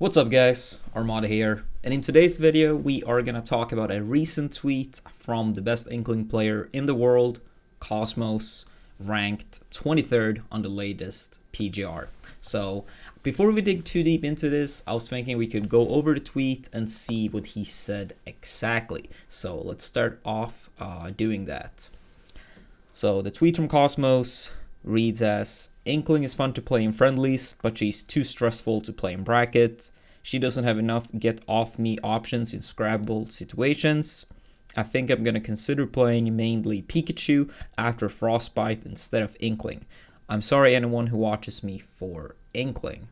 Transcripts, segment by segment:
What's up guys, Armada here, and in today's video we are gonna talk about a recent tweet from the best Inkling player in the world, Cosmos, ranked 23rd on the latest PGR. So before we dig too deep into this, I was thinking we could go over the tweet and see what he said exactly. So let's start off doing that. So the tweet from Cosmos reads as, Inkling is fun to play in friendlies, but she's too stressful to play in bracket. She doesn't have enough get off me options in scrabble situations. I think I'm gonna consider playing mainly Pikachu after Frostbite instead of Inkling. I'm sorry anyone who watches me for Inkling.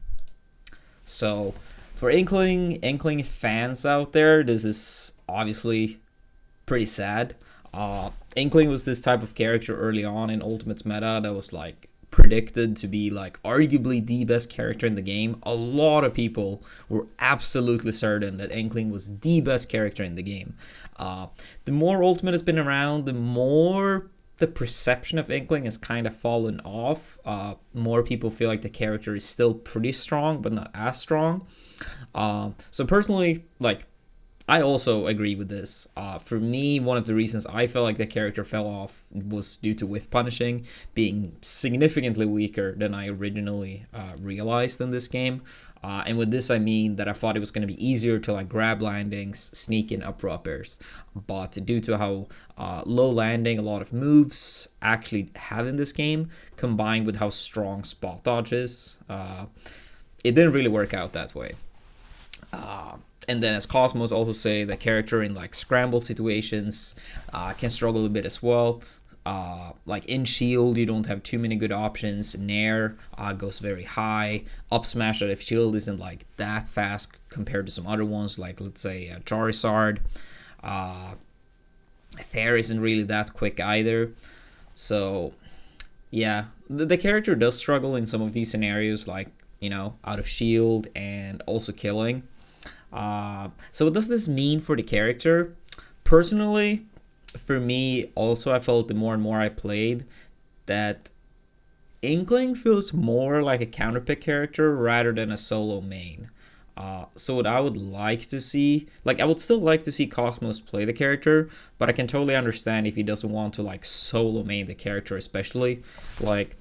So for Inkling fans out there, this is obviously pretty sad. Inkling was this type of character early on in Ultimate's meta that was like predicted to be like arguably the best character in the game. A lot of people were absolutely certain that Inkling was the best character in the game. The more Ultimate has been around, the more the perception of Inkling has kind of fallen off. More people feel like the character is still pretty strong, but not as strong. So personally, like, I also agree with this. For me, one of the reasons I felt like the character fell off was due to whiff punishing being significantly weaker than I originally realized in this game. And with this, I mean that I thought it was going to be easier to like grab landings, sneak in up uppers. But due to how low landing a lot of moves actually have in this game, combined with how strong spot dodge is, it didn't really work out that way. And then as Cosmos also say, the character in like scramble situations can struggle a bit as well. Like in shield, you don't have too many good options. Nair goes very high. Up smash out of shield isn't like that fast compared to some other ones, like let's say Charizard. Thair isn't really that quick either. So yeah, the character does struggle in some of these scenarios, like, you know, out of shield and also killing. So what does this mean for the character? Personally, for me, also I felt the more and more I played that Inkling feels more like a counterpick character rather than a solo main. So what I would like to see, like I would still like to see Cosmos play the character, but I can totally understand if he doesn't want to like solo main the character, especially like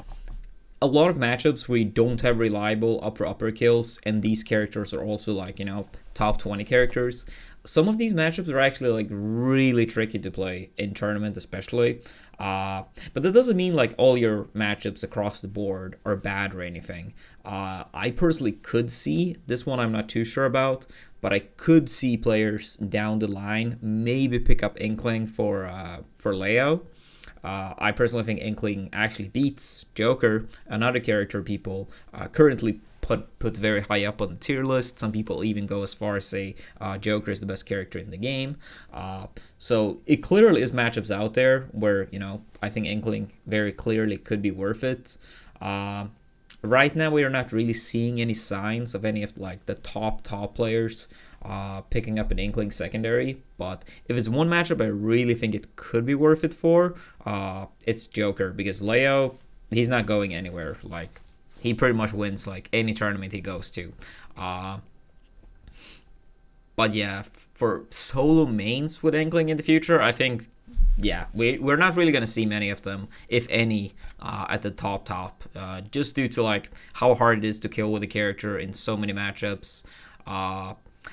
a lot of matchups where you don't have reliable upper kills, and these characters are also like, you know, top 20 characters. Some of these matchups are actually like really tricky to play in tournament, especially. But that doesn't mean like all your matchups across the board are bad or anything. I personally could see this one, I'm not too sure about, but I could see players down the line maybe pick up Inkling for Leo. I personally think Inkling actually beats Joker, another character people currently put very high up on the tier list. Some people even go as far as say Joker is the best character in the game. So it clearly is matchups out there where, you know, I think Inkling very clearly could be worth it. Right now we are not really seeing any signs of any of like the top players picking up an Inkling secondary, but if it's one matchup I really think it could be worth it for, it's Joker, because Leo, he's not going anywhere. Like, he pretty much wins like any tournament he goes to. But yeah, for solo mains with Inkling in the future, I think, yeah, we're not really gonna see many of them, if any, at the top, just due to like how hard it is to kill with a character in so many matchups.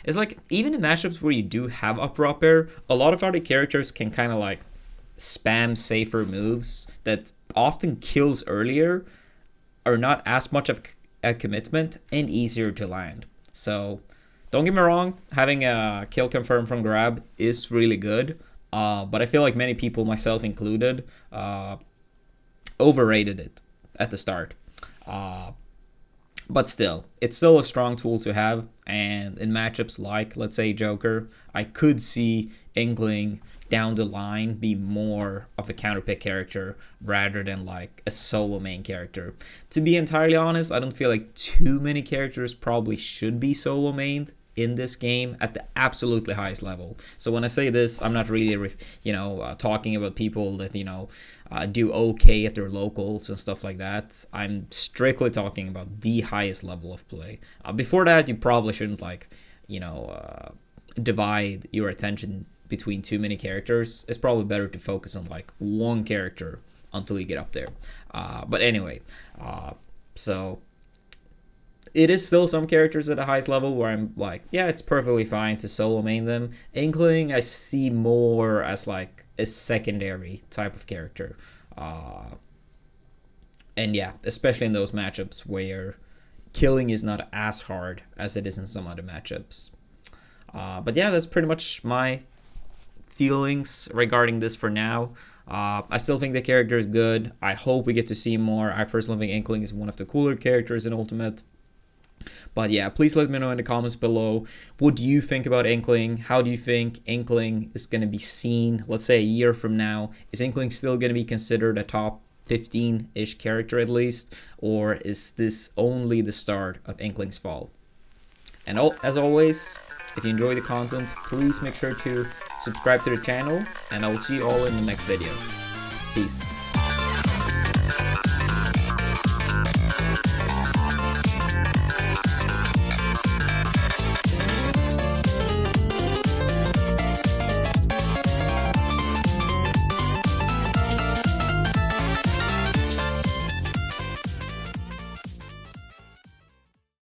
It's like, even in matchups where you do have up air, a lot of other characters can kind of like spam safer moves that often kills earlier, are not as much of a commitment, and easier to land. So don't get me wrong, having a kill confirm from grab is really good, but I feel like many people, myself included, overrated it at the start. But still, it's still a strong tool to have, and in matchups like, let's say, Joker, I could see Inkling down the line be more of a counterpick character rather than like a solo main character. To be entirely honest, I don't feel like too many characters probably should be solo mained in this game at the absolutely highest level. So when I say this, I'm not really, talking about people that, do okay at their locals and stuff like that. I'm strictly talking about the highest level of play. Before that, you probably shouldn't, divide your attention between too many characters. It's probably better to focus on, one character until you get up there. But anyway, so it is still some characters at the highest level where I'm like, yeah, it's perfectly fine to solo main them. Inkling, I see more as a secondary type of character. And yeah, especially in those matchups where killing is not as hard as it is in some other matchups. But yeah, that's pretty much my feelings regarding this for now. I still think the character is good. I hope we get to see more. I personally think Inkling is one of the cooler characters in Ultimate. But yeah, please let me know in the comments below. What do you think about Inkling? How do you think Inkling is going to be seen, let's say a year from now? Is Inkling still going to be considered a top 15-ish character at least? Or is this only the start of Inkling's fall? And as always, if you enjoy the content, please make sure to subscribe to the channel, and I will see you all in the next video. Peace.